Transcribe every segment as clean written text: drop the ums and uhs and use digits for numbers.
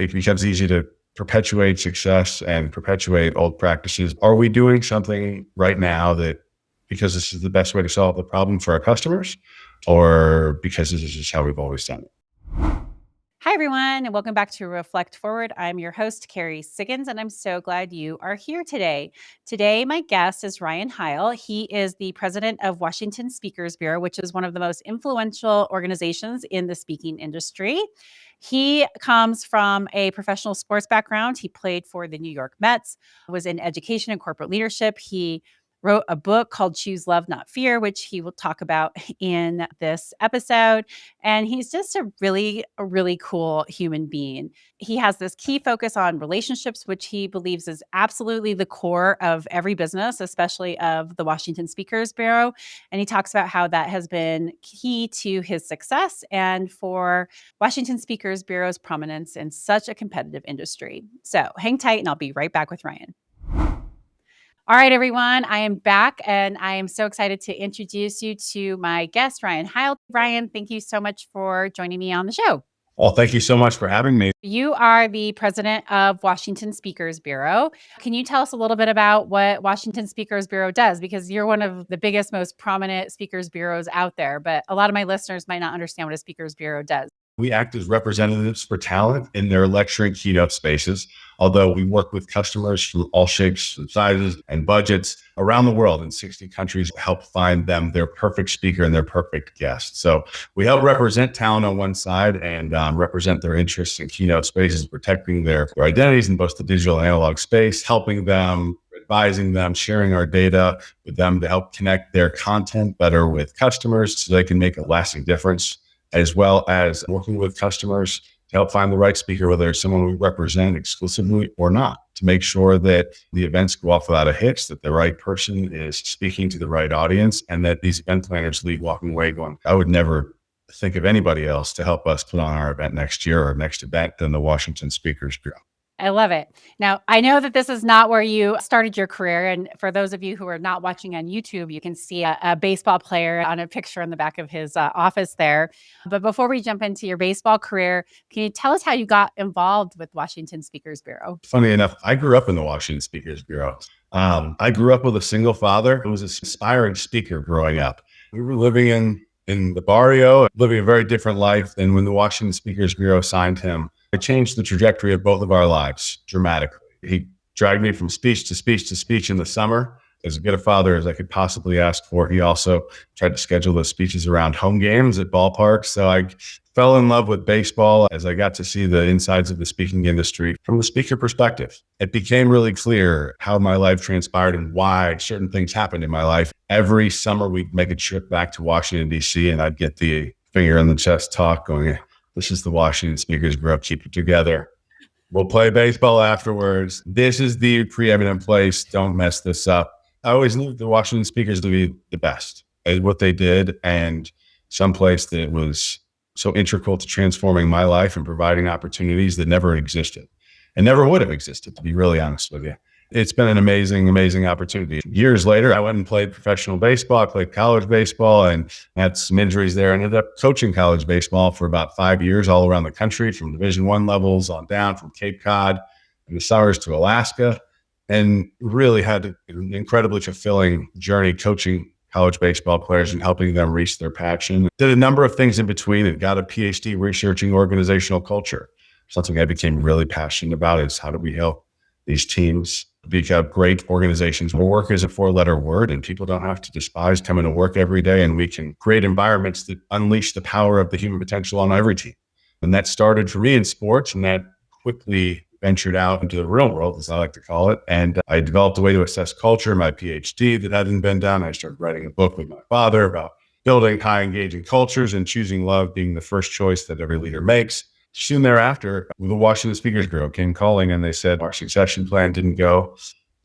it becomes easy to perpetuate success and perpetuate old practices. Are we doing something right now that because this is the best way to solve the problem for our customers, or because this is just how we've always done it? Hi, everyone, and welcome back to Reflect Forward. I'm your host, Kerry Siggins, and I'm so glad you are here today. Today, my guest is Ryan Heil. He is the president of Washington Speakers Bureau, which is one of the most influential organizations in the speaking industry. He comes from a professional sports background. He played for the New York Mets, was in education and corporate leadership. He wrote a book called Choose Love, Not Fear, which he will talk about in this episode. And he's just a really cool human being. He has this key focus on relationships, which he believes is absolutely the core of every business, especially of the Washington Speakers Bureau. And he talks about how that has been key to his success and for Washington Speakers Bureau's prominence in such a competitive industry. So hang tight and I'll be right back with Ryan. All right, everyone, I am back and I am so excited to introduce you to my guest, Ryan Heil. Ryan, thank you so much for joining me on the show. Well, thank you so much for having me. You are the president of Washington Speakers Bureau. Can you tell us a little bit about what Washington Speakers Bureau does? Because you're one of the biggest, most prominent speakers bureaus out there, but a lot of my listeners might not understand what a speakers bureau does. We act as representatives for talent in their lecturing keynote spaces, although we work with customers from all shapes and sizes and budgets around the world in 60 countries to help find them their perfect speaker and their perfect guest. So we help represent talent on one side and represent their interests in keynote spaces, protecting their identities in both the digital and analog space, helping them, advising them, sharing our data with them to help connect their content better with customers so they can make a lasting difference, as well as working with customers to help find the right speaker, whether it's someone we represent exclusively or not, to make sure that the events go off without a hitch, that the right person is speaking to the right audience, and that these event planners leave walking away going, I would never think of anybody else to help us put on our event next year or next event than the Washington Speakers Bureau. I love it. Now, I know that this is not where you started your career. And for those of you who are not watching on YouTube, you can see a baseball player on a picture in the back of his office there. But before we jump into your baseball career, can you tell us how you got involved with Washington Speakers Bureau? Funny enough, I grew up in the Washington Speakers Bureau. I grew up with a single father who was an aspiring speaker growing up. We were living in the barrio, living a very different life than when the Washington Speakers Bureau signed him. It changed the trajectory of both of our lives dramatically. He dragged me from speech to speech to speech in the summer. As good a father as I could possibly ask for. He also tried to schedule those speeches around home games at ballparks. So I fell in love with baseball as I got to see the insides of the speaking industry from the speaker perspective. It became really clear how my life transpired and why certain things happened in my life. Every summer, we'd make a trip back to Washington, D.C., and I'd get the finger in the chest talk going, this is the Washington Speakers Bureau, keep it together. We'll play baseball afterwards. This is the preeminent place. Don't mess this up. I always knew the Washington Speakers to be the best at what they did, and someplace that was so integral to transforming my life and providing opportunities that never existed and never would have existed, to be really honest with you. It's been an amazing opportunity. Years later, I went and played professional baseball. I played college baseball and had some injuries there. I ended up coaching college baseball for about 5 years all around the country, from Division I levels on down, from Cape Cod in the summers to Alaska, and really had an incredibly fulfilling journey coaching college baseball players and helping them reach their passion. Did a number of things in between and got a PhD researching organizational culture. Something I became really passionate about is how do we help these teams become great organizations where work is a 4-letter word and people don't have to despise coming to work every day, and we can create environments that unleash the power of the human potential on every team. And that started for me in sports, and that quickly ventured out into the real world, as I like to call it. And I developed a way to assess culture, my PhD that hadn't been done. I started writing a book with my father about building high engaging cultures and choosing love being the first choice that every leader makes. Soon thereafter, the Washington Speakers Bureau came calling and they said, our succession plan didn't go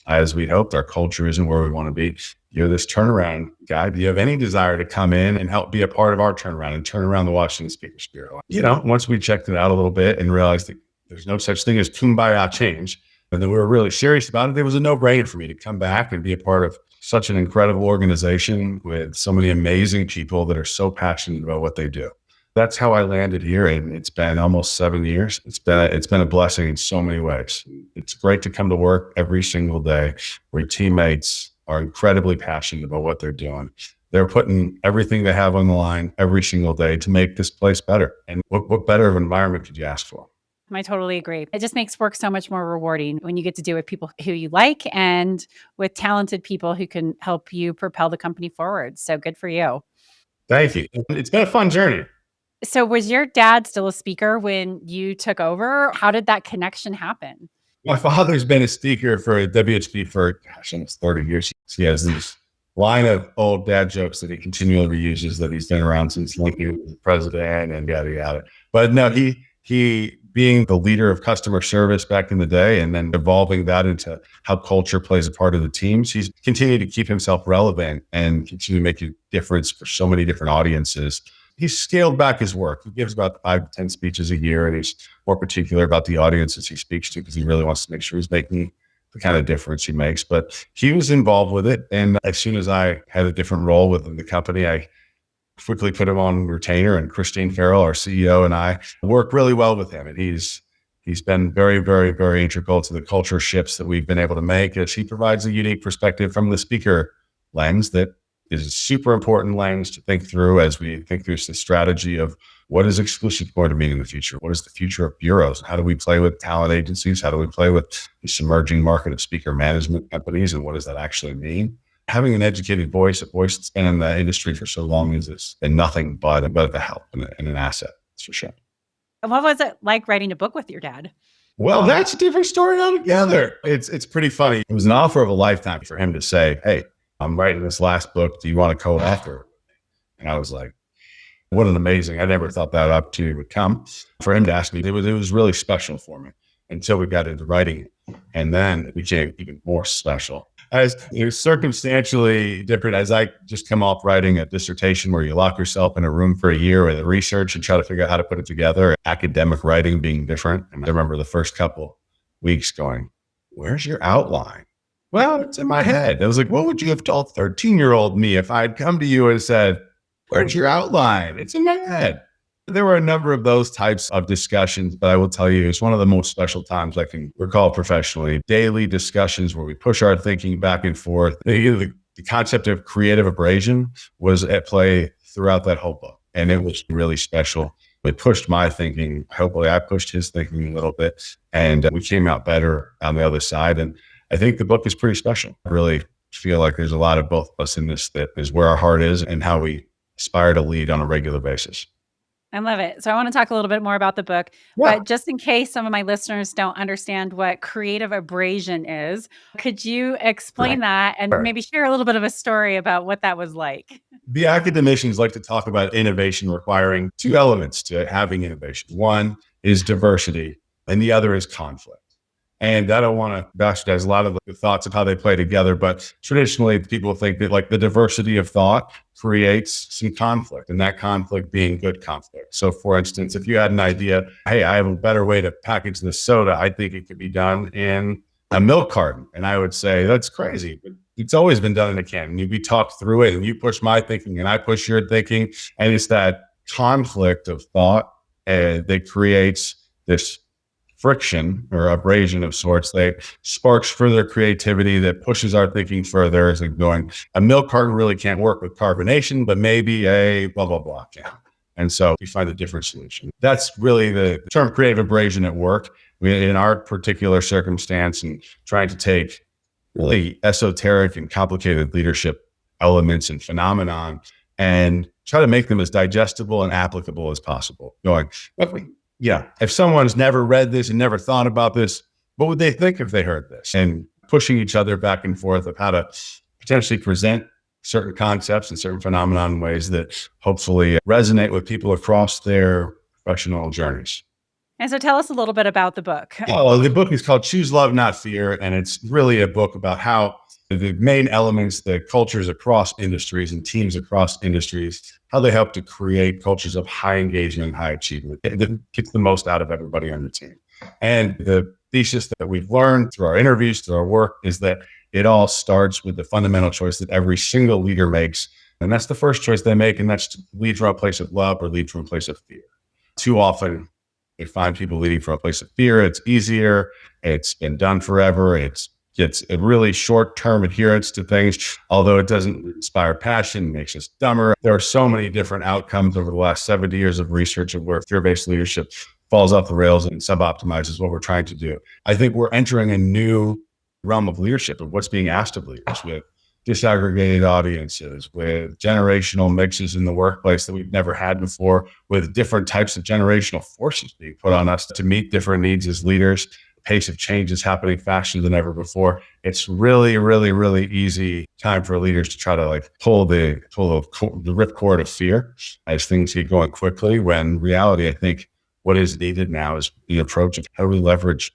as we'd hoped. Our culture isn't where we want to be. You're this turnaround guy. Do you have any desire to come in and help be a part of our turnaround and turn around the Washington Speakers Bureau? Once we checked it out a little bit and realized that there's no such thing as kumbaya change, and then we were really serious about it, it was a no-brainer for me to come back and be a part of such an incredible organization with so many amazing people that are so passionate about what they do. That's how I landed here, and it's been almost 7 years. It's been a blessing in so many ways. It's great to come to work every single day where your teammates are incredibly passionate about what they're doing. They're putting everything they have on the line every single day to make this place better. And what better of an environment could you ask for? I totally agree. It just makes work so much more rewarding when you get to do it with people who you like and with talented people who can help you propel the company forward. So good for you. Thank you. It's been a fun journey. So was your dad still a speaker when you took over? How did that connection happen? My father's been a speaker for WHP for, gosh, almost 30 years. He has this line of old dad jokes that he continually reuses that he's been around since Lincoln was president and yada, yada. But no, he being the leader of customer service back in the day and then evolving that into how culture plays a part of the teams, he's continued to keep himself relevant and continue to make a difference for so many different audiences. He's scaled back his work. He gives about 5 to 10 speeches a year, and he's more particular about the audiences he speaks to because he really wants to make sure he's making the kind of difference he makes. But he was involved with it. And as soon as I had a different role within the company, I quickly put him on retainer, and Christine Farrell, our CEO, and I work really well with him. And he's been very, very, very integral to the culture shifts that we've been able to make as he provides a unique perspective from the speaker lens that is a super important lens to think through as we think through the strategy of what is exclusive going to mean in the future? What is the future of bureaus? How do we play with talent agencies? How do we play with this emerging market of speaker management companies? And what does that actually mean? Having an educated voice, a voice that's been in the industry for so long is been nothing but a help and an asset, that's for sure. And what was it like writing a book with your dad? Well, that's a different story altogether. It's pretty funny. It was an offer of a lifetime for him to say, "Hey, I'm writing this last book. Do you want to co-author?" And I was like, what an amazing, I never thought that opportunity would come. For him to ask me, it was really special for me until we got into writing it. And then it became even more special. As it was circumstantially different as I just come off writing a dissertation where you lock yourself in a room for a year with research and try to figure out how to put it together, academic writing being different. And I remember the first couple weeks going, where's your outline? Well, it's in my head. I was like, what would you have told 13-year-old me if I'd come to you and said, where's your outline? It's in my head. There were a number of those types of discussions, but I will tell you, it's one of the most special times I can recall professionally. Daily discussions where we push our thinking back and forth. The concept of creative abrasion was at play throughout that whole book, and it was really special. It pushed my thinking. Hopefully, I pushed his thinking a little bit, and we came out better on the other side. And I think the book is pretty special. I really feel like there's a lot of both of us in this that is where our heart is and how we aspire to lead on a regular basis. I love it. So I want to talk a little bit more about the book, Yeah. but just in case some of my listeners don't understand what creative abrasion is, could you explain Right. that and Sure. maybe share a little bit of a story about what that was like? The academicians like to talk about innovation requiring two elements to having innovation. One is diversity, and the other is conflict. And I don't want to bastardize a lot of the thoughts of how they play together, but traditionally people think that like the diversity of thought creates some conflict, and that conflict being good conflict. So for instance, if you had an idea, hey, I have a better way to package this soda, I think it could be done in a milk carton. And I would say, that's crazy. But it's always been done in a can. And we talk through it, and you push my thinking and I push your thinking. And it's that conflict of thought that creates this friction or abrasion of sorts that sparks further creativity, that pushes our thinking further. It's like going, a milk carton really can't work with carbonation, but maybe a blah, blah, blah can. And so we find a different solution. That's really the term creative abrasion at work. In our particular circumstance, and trying to take really esoteric and complicated leadership elements and phenomenon and try to make them as digestible and applicable as possible. Going, yeah, if someone's never read this and never thought about this, what would they think if they heard this? And pushing each other back and forth of how to potentially present certain concepts and certain phenomena in ways that hopefully resonate with people across their professional journeys. And so tell us a little bit about the book. Well, the book is called Choose Love, Not Fear. And it's really a book about how the main elements, the cultures across industries and teams across industries, how they help to create cultures of high engagement and high achievement that gets the most out of everybody on the team. And the thesis that we've learned through our interviews, through our work, is that it all starts with the fundamental choice that every single leader makes And that's the first choice they make. And that's to lead from a place of love or lead from a place of fear. Too often, we find people leading from a place of fear. It's easier. It's been done forever. It's a really short-term adherence to things, although it doesn't inspire passion, makes us dumber. There are so many different outcomes over the last 70 years of research of where fear-based leadership falls off the rails and sub-optimizes what we're trying to do. I think we're entering a new realm of leadership, of what's being asked of leaders, with disaggregated audiences, with generational mixes in the workplace that we've never had before, with different types of generational forces being put on us to meet different needs as leaders. The pace of change is happening faster than ever before. It's really, really, really easy time for leaders to try to pull the ripcord of fear as things get going quickly, when in reality, I think what is needed now is the approach of how do we leverage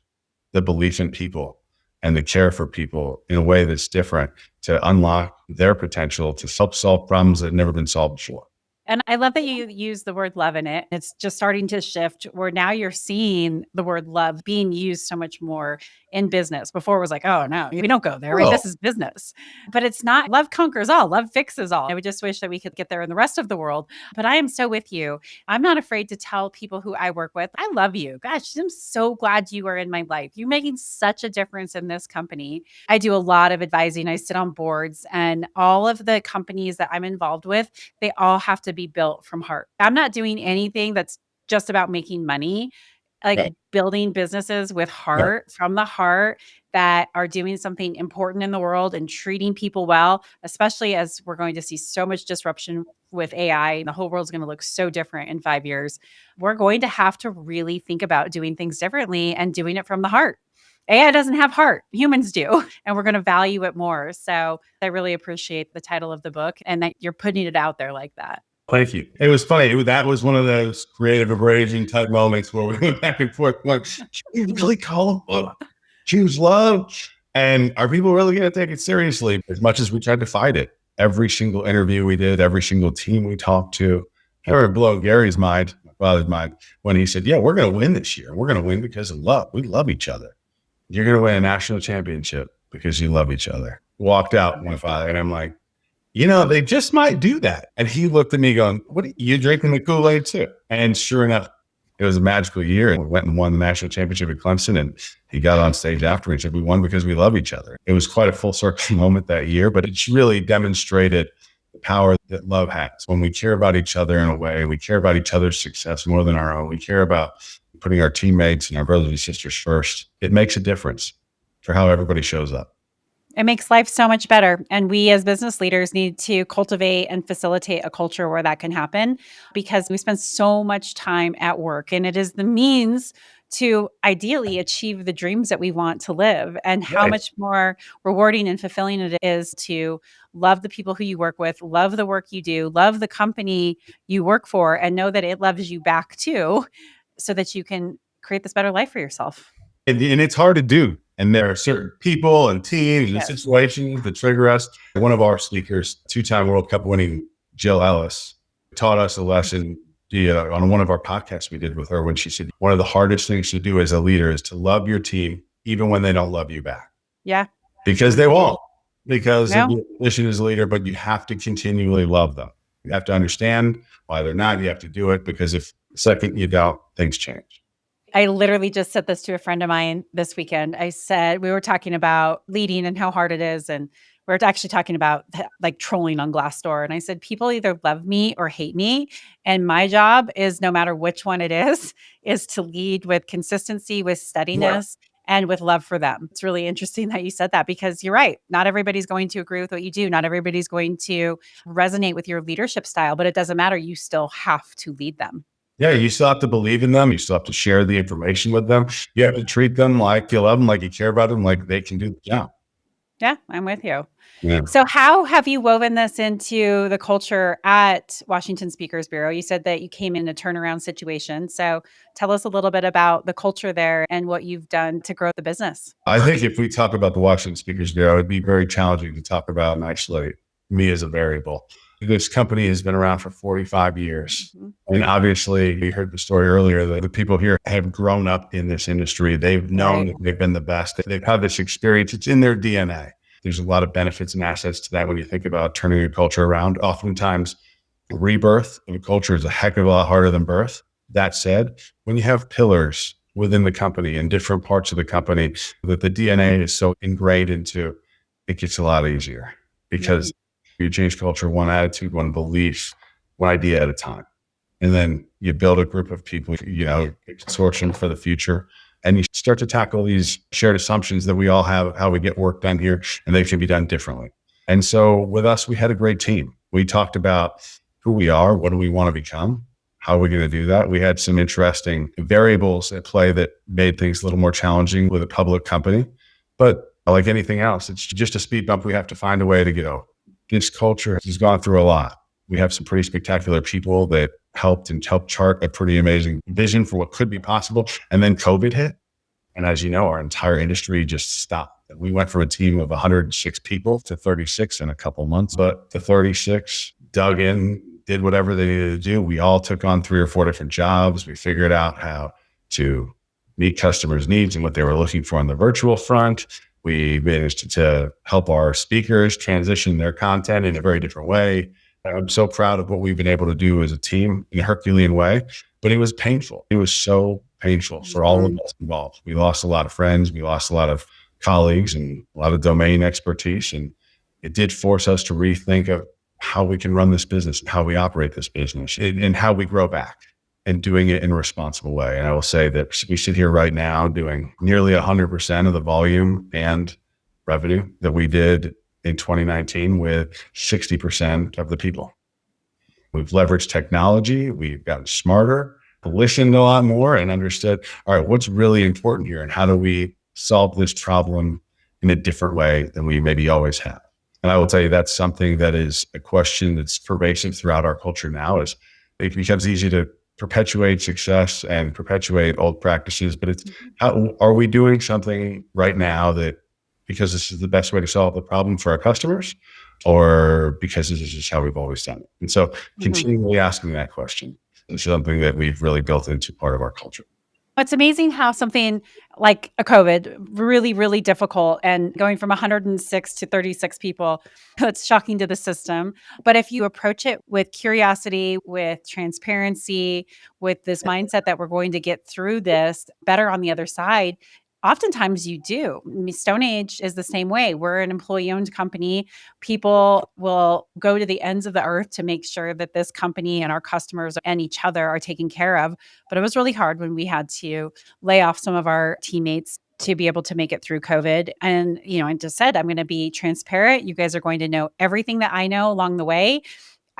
the belief in people and the care for people in a way that's different to unlock their potential to help solve problems that have never been solved before. And I love that you use the word love in it. It's just starting to shift where now you're seeing the word love being used so much more in business. Before it was like, oh no, we don't go there, right? This is business. But it's not. Love conquers all, love fixes all. I would just wish that we could get there in the rest of the world. But I am so with you. I'm not afraid to tell people who I work with, I love you. Gosh, I'm so glad you are in my life. You're making such a difference in this company. I do a lot of advising. I sit on boards, and all of the companies that I'm involved with, they all have to be built from heart. I'm not doing anything that's just about making money, like building businesses with heart, from the heart, that are doing something important in the world and treating people well, especially as we're going to see so much disruption with AI and the whole world's going to look so different in 5 years. We're going to have to really think about doing things differently and doing it from the heart. AI doesn't have heart, humans do, and we're going to value it more. So I really appreciate the title of the book and that you're putting it out there like that. Thank you. It was funny. That was one of those creative abrasion type moments where we went back and forth. Like, should we really call it choose love? And are people really going to take it seriously? As much as we tried to fight it, every single interview we did, every single team we talked to, ever blow Gary's mind, my father's mind, when he said, yeah, we're going to win this year. We're going to win because of love. We love each other. You're going to win a national championship because you love each other. Walked out, my father, and I'm like, they just might do that. And he looked at me going, what are you drinking the Kool-Aid too? And sure enough, it was a magical year. And we went and won the national championship at Clemson. And he got on stage after and said, we won because we love each other. It was quite a full circle moment that year, but it's really demonstrated the power that love has. When we care about each other in a way, we care about each other's success more than our own. We care about putting our teammates and our brothers and sisters first. It makes a difference for how everybody shows up. It makes life so much better. And we as business leaders need to cultivate and facilitate a culture where that can happen, because we spend so much time at work, and it is the means to ideally achieve the dreams that we want to live. And how much more rewarding and fulfilling it is to love the people who you work with, love the work you do, love the company you work for, and know that it loves you back too, so that you can create this better life for yourself. And it's hard to do. And there are certain people and teams and situations that trigger us. One of our speakers, two-time World Cup winning Jill Ellis, taught us a lesson on one of our podcasts we did with her, when she said, one of the hardest things to do as a leader is to love your team, even when they don't love you back. Yeah. Because they won't, because of your position as a leader, but you have to continually love them. You have to understand why they're not. You have to do it, because if the second you don't, things change. I literally just said this to a friend of mine this weekend. I said, we were talking about leading and how hard it is. And we're actually talking about like trolling on Glassdoor. And I said, people either love me or hate me. And my job is, no matter which one it is to lead with consistency, with steadiness, and with love for them. It's really interesting that you said that, because you're right. Not everybody's going to agree with what you do. Not everybody's going to resonate with your leadership style, but it doesn't matter. You still have to lead them. Yeah, you still have to believe in them. You still have to share the information with them. You have to treat them like you love them, like you care about them, like they can do the job. Yeah, I'm with you. Yeah. So how have you woven this into the culture at Washington Speakers Bureau? You said that you came in a turnaround situation. So tell us a little bit about the culture there and what you've done to grow the business. I think if we talk about the Washington Speakers Bureau, it'd be very challenging to talk about and isolate me as a variable. This company has been around for 45 years. Mm-hmm. And obviously, you heard the story earlier, that the people here have grown up in this industry. They've known that they've been the best. They've had this experience. It's in their DNA. There's a lot of benefits and assets to that when you think about turning a culture around. Oftentimes, rebirth of a culture is a heck of a lot harder than birth. That said, when you have pillars within the company and different parts of the company that the DNA is so ingrained into, it gets a lot easier because you change culture, one attitude, one belief, one idea at a time. And then you build a group of people, a consortium for the future. And you start to tackle these shared assumptions that we all have, how we get work done here, and they can be done differently. And so with us, we had a great team. We talked about who we are, what do we want to become, how are we going to do that? We had some interesting variables at play that made things a little more challenging with a public company. But like anything else, it's just a speed bump we have to find a way to get over. This culture has gone through a lot. We have some pretty spectacular people that helped chart a pretty amazing vision for what could be possible. And then COVID hit. And as you know, our entire industry just stopped. We went from a team of 106 people to 36 in a couple months, but the 36 dug in, did whatever they needed to do. We all took on 3 or 4 different jobs. We figured out how to meet customers' needs and what they were looking for on the virtual front. We managed to help our speakers transition their content in a very different way. I'm so proud of what we've been able to do as a team in a Herculean way, but it was painful. It was so painful for all of us involved. We lost a lot of friends. We lost a lot of colleagues and a lot of domain expertise. And it did force us to rethink of how we can run this business and how we operate this business and how we grow back and doing it in a responsible way. And I will say that we sit here right now doing nearly 100% of the volume and revenue that we did in 2019 with 60% of the people. We've leveraged technology. We've gotten smarter, listened a lot more, and understood, all right, what's really important here and how do we solve this problem in a different way than we maybe always have? And I will tell you, that's something that is a question that's pervasive throughout our culture now. Is it becomes easy to perpetuate success and perpetuate old practices, but it's how are we doing something right now that because this is the best way to solve the problem for our customers, or because this is just how we've always done it? And so continually asking that question is something that we've really built into part of our culture. It's amazing how something like a COVID, really, really difficult, and going from 106 to 36 people, it's shocking to the system. But if you approach it with curiosity, with transparency, with this mindset that we're going to get through this better on the other side, oftentimes you do. I mean, Stone Age is the same way. We're an employee-owned company. People will go to the ends of the earth to make sure that this company and our customers and each other are taken care of. But it was really hard when we had to lay off some of our teammates to be able to make it through COVID. And, I just said, I'm going to be transparent. You guys are going to know everything that I know along the way.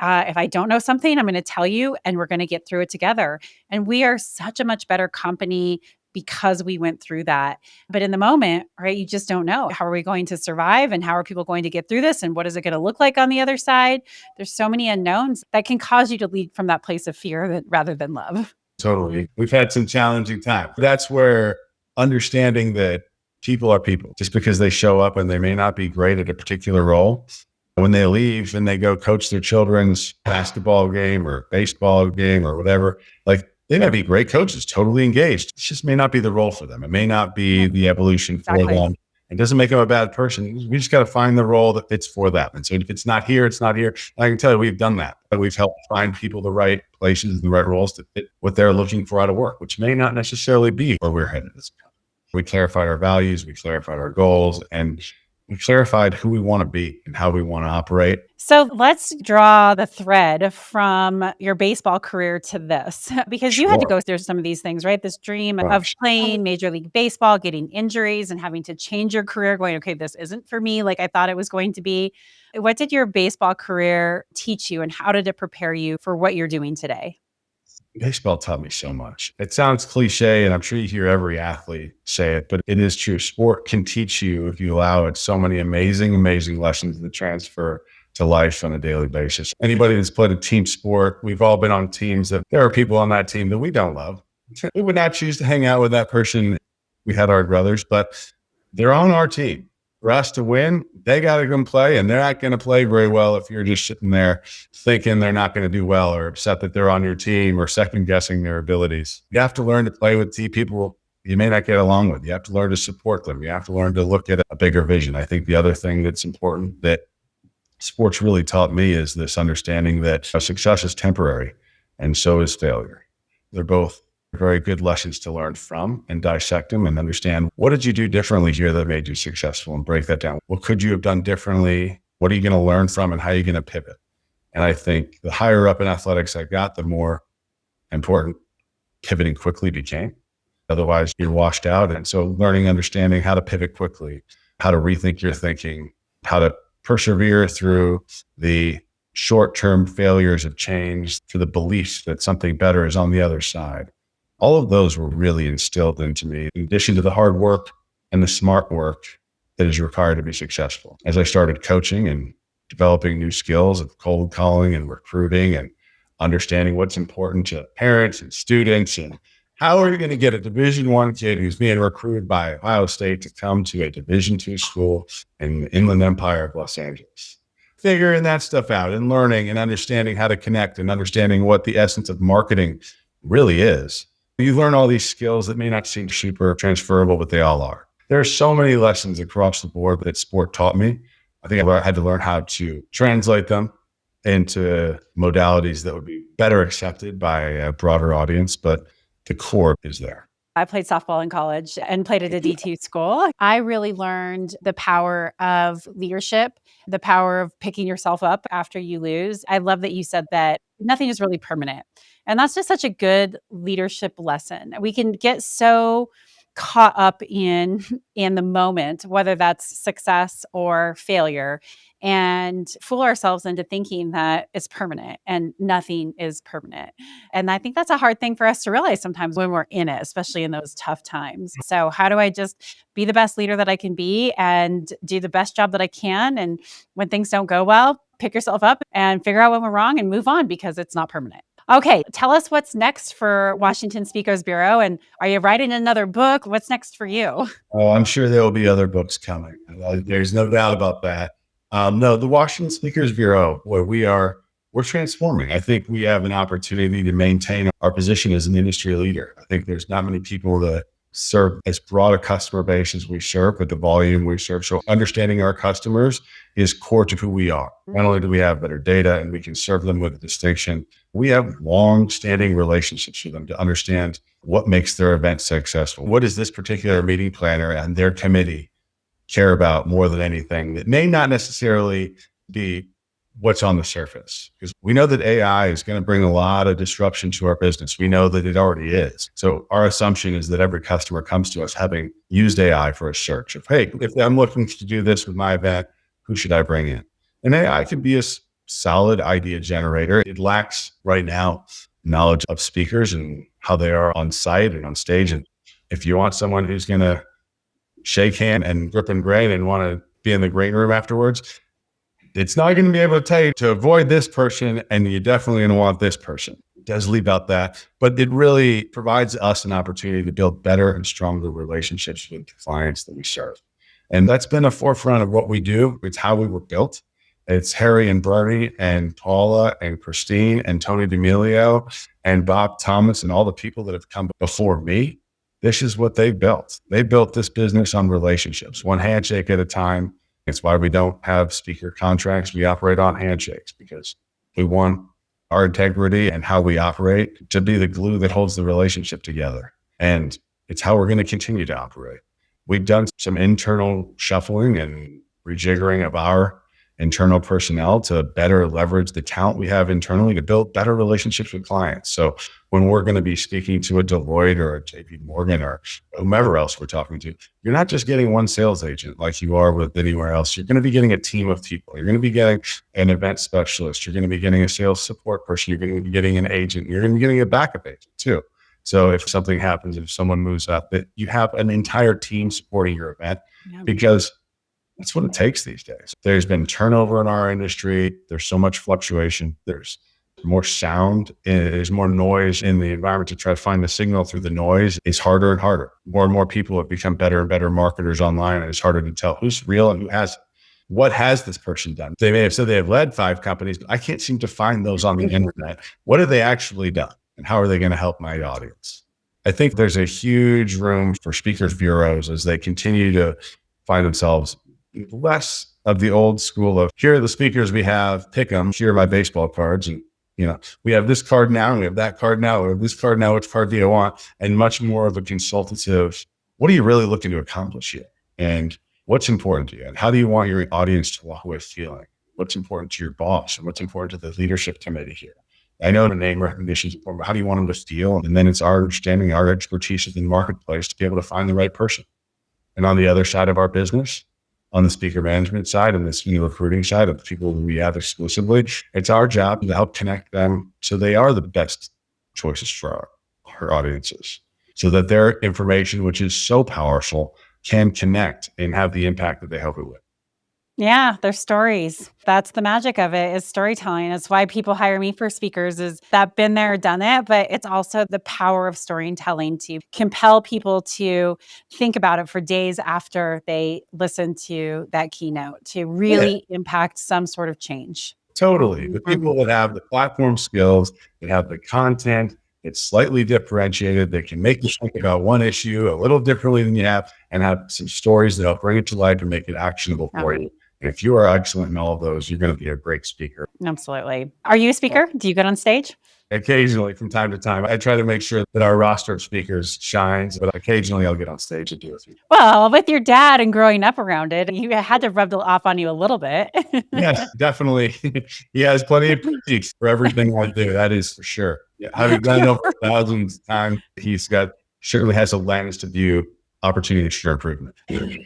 If I don't know something, I'm going to tell you, and we're going to get through it together. And we are such a much better company because we went through that. But in the moment, right, you just don't know. How are we going to survive, and how are people going to get through this, and what is it going to look like on the other side? There's so many unknowns that can cause you to lead from that place of fear rather than love. Totally. We've had some challenging times. That's where understanding that people are people. Just because they show up and they may not be great at a particular role, when they leave and they go coach their children's basketball game or baseball game or whatever, like they may be great coaches, totally engaged. It just may not be the role for them. It may not be the evolution for them. It doesn't make them a bad person. We just got to find the role that fits for them. And so if it's not here, it's not here. I can tell you, we've done that. We've helped find people the right places and the right roles to fit what they're looking for out of work, which may not necessarily be where we're headed as a company. We clarified our values, we clarified our goals, and we clarified who we want to be and how we want to operate. So let's draw the thread from your baseball career to this, because you had to go through some of these things, right? This dream of playing Major League Baseball, getting injuries and having to change your career, going, okay, this isn't for me like I thought it was going to be. What did your baseball career teach you, and how did it prepare you for what you're doing today? Baseball taught me so much. It sounds cliche, and I'm sure you hear every athlete say it, but it is true. Sport can teach you, if you allow it, so many amazing, amazing lessons that transfer to life on a daily basis. Anybody that's played a team sport, we've all been on teams that there are people on that team that we don't love. We would not choose to hang out with that person. We had our brothers, but they're on our team. For us to win, they got to come play, and they're not going to play very well if you're just sitting there thinking they're not going to do well, or upset that they're on your team, or second guessing their abilities. You have to learn to play with people you may not get along with. You have to learn to support them. You have to learn to look at a bigger vision. I think the other thing that's important that sports really taught me is this understanding that success is temporary and so is failure. They're both very good lessons to learn from and dissect them and understand, what did you do differently here that made you successful, and break that down. What could you have done differently? What are you going to learn from, and how are you going to pivot? And I think the higher up in athletics I got, the more important pivoting quickly became. Otherwise, you're washed out. And so learning, understanding how to pivot quickly, how to rethink your thinking, how to persevere through the short-term failures of change, to the beliefs that something better is on the other side. All of those were really instilled into me, in addition to the hard work and the smart work that is required to be successful. As I started coaching and developing new skills of cold calling and recruiting and understanding what's important to parents and students, and how are you going to get a Division I kid who's being recruited by Ohio State to come to a Division II school in the Inland Empire of Los Angeles? Figuring that stuff out and learning and understanding how to connect and understanding what the essence of marketing really is. You learn all these skills that may not seem super transferable, but they all are. There are so many lessons across the board that sport taught me. I think I had to learn how to translate them into modalities that would be better accepted by a broader audience, but the core is there. I played softball in college and played at a D2 school. I really learned the power of leadership, the power of picking yourself up after you lose. I love that you said that nothing is really permanent. And that's just such a good leadership lesson. We can get so caught up in the moment, whether that's success or failure, and fool ourselves into thinking that it's permanent, and nothing is permanent. And I think that's a hard thing for us to realize sometimes when we're in it, especially in those tough times. So how do I just be the best leader that I can be and do the best job that I can? And when things don't go well, pick yourself up and figure out what went wrong and move on, because it's not permanent. Okay, tell us what's next for Washington Speakers Bureau, and are you writing another book? What's next for you? Oh, I'm sure there will be other books coming. There's no doubt about that. No, the Washington Speakers Bureau, where we're transforming. I think we have an opportunity to maintain our position as an industry leader. I think there's not many people that serve as broad a customer base as we serve, with the volume we serve. So understanding our customers is core to who we are. Not only do we have better data and we can serve them with a distinction, we have long-standing relationships with them to understand what makes their event successful. What does this particular meeting planner and their committee care about more than anything that may not necessarily be what's on the surface? Because we know that AI is going to bring a lot of disruption to our business. We know that it already is. So our assumption is that every customer comes to us having used AI for a search of, hey, if I'm looking to do this with my event, who should I bring in? And AI can be a solid idea generator. It lacks right now knowledge of speakers and how they are on site and on stage. And if you want someone who's going to shake hand and grip and grain and want to be in the green room afterwards, it's not going to be able to tell you to avoid this person, and you're definitely going to want this person. It does leave out that, but it really provides us an opportunity to build better and stronger relationships with the clients that we serve. And that's been a forefront of what we do. It's how we were built. It's Harry and Bernie and Paula and Christine and Tony D'Amelio and Bob Thomas and all the people that have come before me. This is what they built. They built this business on relationships, one handshake at a time. It's why we don't have speaker contracts. We operate on handshakes, because we want our integrity and how we operate to be the glue that holds the relationship together. And it's how we're going to continue to operate. We've done some internal shuffling and rejiggering of our internal personnel to better leverage the talent we have internally to build better relationships with clients. So when we're going to be speaking to a Deloitte or a JP Morgan or whomever else we're talking to, you're not just getting one sales agent like you are with anywhere else. You're going to be getting a team of people. You're going to be getting an event specialist. You're going to be getting a sales support person. You're going to be getting an agent. You're going to be getting a backup agent too. So if something happens, if someone moves up, that you have an entire team supporting your event, because that's what it takes these days. There's been turnover in our industry. There's so much fluctuation. There's more sound. There's more noise in the environment. To try to find the signal through the noise is harder and harder. More and more people have become better and better marketers online, and it's harder to tell who's real and who hasn't. What has this person done? They may have said they have led 5 companies, but I can't seem to find those on the internet. What have they actually done? And how are they going to help my audience? I think there's a huge room for speakers bureaus as they continue to find themselves less of the old school of, here are the speakers we have, pick them, here are my baseball cards. And, we have this card now, and we have that card now, we have this card now, which card do you want? And much more of a consultative, what are you really looking to accomplish here? And what's important to you? And how do you want your audience to walk away feeling? What's important to your boss? And what's important to the leadership committee here? I know the name recognition is important, but how do you want them to feel? And then it's our understanding, our expertise in the marketplace to be able to find the right person. And on the other side of our business, on the speaker management side and the recruiting side of the people we have exclusively, it's our job to help connect them so they are the best choices for our audiences, so that their information, which is so powerful, can connect and have the impact that they hope it would. Yeah, their stories. That's the magic of it, is storytelling. That's why people hire me for speakers, is that been there, done it, but it's also the power of storytelling to compel people to think about it for days after they listen to that keynote to really impact some sort of change. Totally. The people that have the platform skills, that have the content, it's slightly differentiated. They can make you think about one issue a little differently than you have, and have some stories that'll bring it to life and make it actionable for you. And if you are excellent in all of those, you're going to be a great speaker. Absolutely. Are you a speaker? Do you get on stage? Occasionally, from time to time, I try to make sure that our roster of speakers shines, but occasionally I'll get on stage and do it. Well, with your dad and growing up around it, you had to rub it off on you a little bit. Yes, definitely. He has plenty of critiques for everything I do. That is for sure. Yeah, having done it over thousands of times, he's certainly has a lens to view opportunities for improvement.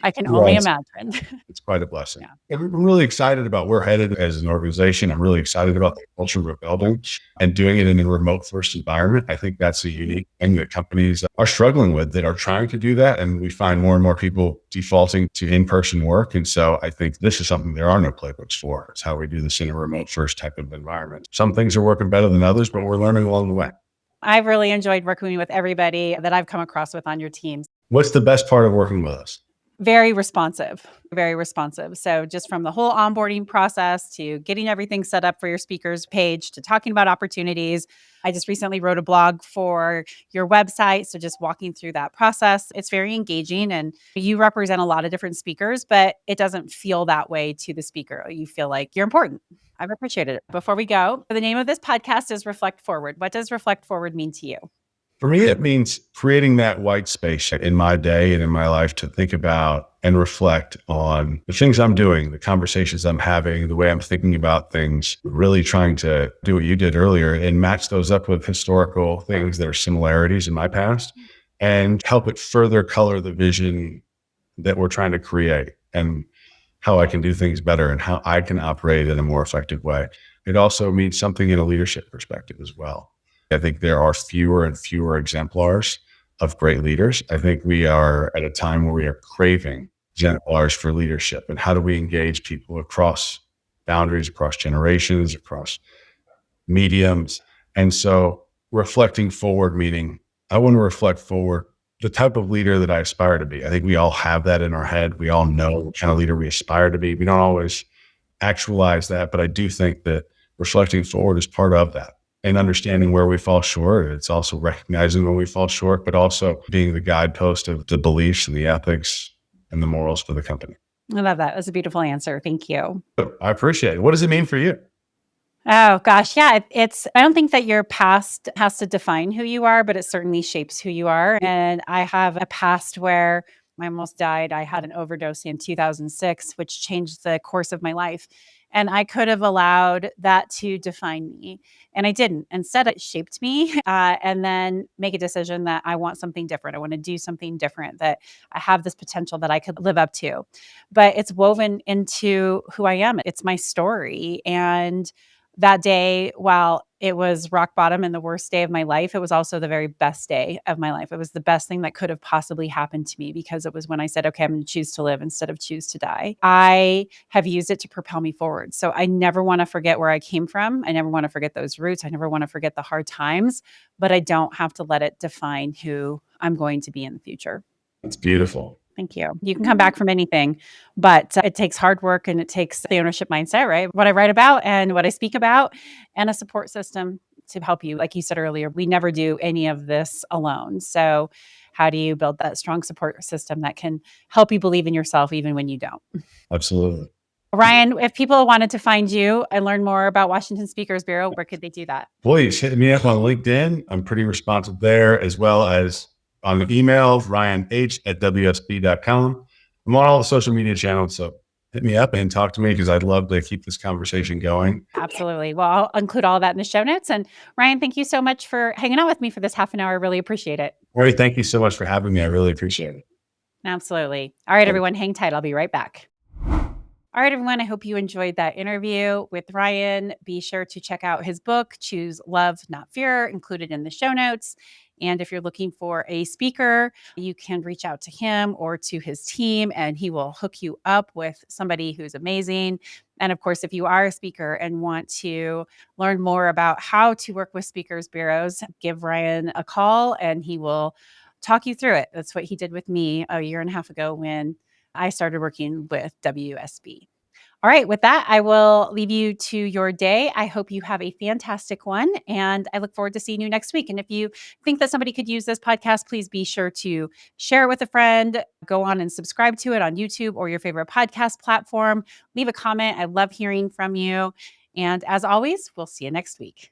I can only imagine. It's quite a blessing. Yeah. And we're really excited about where we're headed as an organization. I'm really excited about the culture we're building and doing it in a remote first environment. I think that's a unique thing that companies are struggling with, that are trying to do that. And we find more and more people defaulting to in-person work. And so I think this is something there are no playbooks for. It's how we do this in a remote first type of environment. Some things are working better than others, but we're learning along the way. I've really enjoyed working with everybody that I've come across with on your teams. What's the best part of working with us? Very responsive, very responsive. So just from the whole onboarding process to getting everything set up for your speakers page to talking about opportunities. I just recently wrote a blog for your website. So just walking through that process, it's very engaging, and you represent a lot of different speakers, but it doesn't feel that way to the speaker. You feel like you're important. I've appreciated it. Before we go, the name of this podcast is Reflect Forward. What does Reflect Forward mean to you? For me, it means creating that white space in my day and in my life to think about and reflect on the things I'm doing, the conversations I'm having, the way I'm thinking about things, really trying to do what you did earlier and match those up with historical things that are similarities in my past and help it further color the vision that we're trying to create and how I can do things better and how I can operate in a more effective way. It also means something in a leadership perspective as well. I think there are fewer and fewer exemplars of great leaders. I think we are at a time where we are craving exemplars for leadership. And how do we engage people across boundaries, across generations, across mediums? And so reflecting forward, meaning I want to reflect forward the type of leader that I aspire to be. I think we all have that in our head. We all know what kind of leader we aspire to be. We don't always actualize that, but I do think that reflecting forward is part of that. And understanding where we fall short. It's also recognizing when we fall short, but also being the guidepost of the beliefs and the ethics and the morals for the company. I love that. That's a beautiful answer. Thank you. I appreciate it. What does it mean for you? Oh gosh, yeah. I don't think that your past has to define who you are, but it certainly shapes who you are. And I have a past where I almost died. I had an overdose in 2006, which changed the course of my life. And I could have allowed that to define me. And I didn't. Instead, it shaped me and then make a decision that I want something different. I want to do something different, that I have this potential that I could live up to. But it's woven into who I am. It's my story. And that day, while it was rock bottom and the worst day of my life, it was also the very best day of my life. It was the best thing that could have possibly happened to me, because it was when I said, okay, I'm going to choose to live instead of choose to die. I have used it to propel me forward. So I never want to forget where I came from. I never want to forget those roots. I never want to forget the hard times, but I don't have to let it define who I'm going to be in the future. That's beautiful. Thank you. You can come back from anything, but it takes hard work and it takes the ownership mindset, right? What I write about and what I speak about, and a support system to help you. Like you said earlier, we never do any of this alone. So how do you build that strong support system that can help you believe in yourself even when you don't? Absolutely. Ryan, if people wanted to find you and learn more about Washington Speakers Bureau, where could they do that? Please hit me up on LinkedIn. I'm pretty responsive there, as well as on the email, ryanh@wsb.com. I'm on all the social media channels, so hit me up and talk to me because I'd love to keep this conversation going. Absolutely. Well, I'll include all that in the show notes. And Ryan, thank you so much for hanging out with me for this half an hour. I really appreciate it. Rory, thank you so much for having me. I really appreciate it. Absolutely. All right, everyone, hang tight. I'll be right back. All right, everyone. I hope you enjoyed that interview with Ryan. Be sure to check out his book, Choose Love, Not Fear, included in the show notes. And if you're looking for a speaker, you can reach out to him or to his team, and he will hook you up with somebody who's amazing. And of course, if you are a speaker and want to learn more about how to work with speakers bureaus, give Ryan a call and he will talk you through it. That's what he did with me a year and a half ago when I started working with WSB. All right, with that, I will leave you to your day. I hope you have a fantastic one, and I look forward to seeing you next week. And if you think that somebody could use this podcast, please be sure to share it with a friend. Go on and subscribe to it on YouTube or your favorite podcast platform. Leave a comment. I love hearing from you. And as always, we'll see you next week.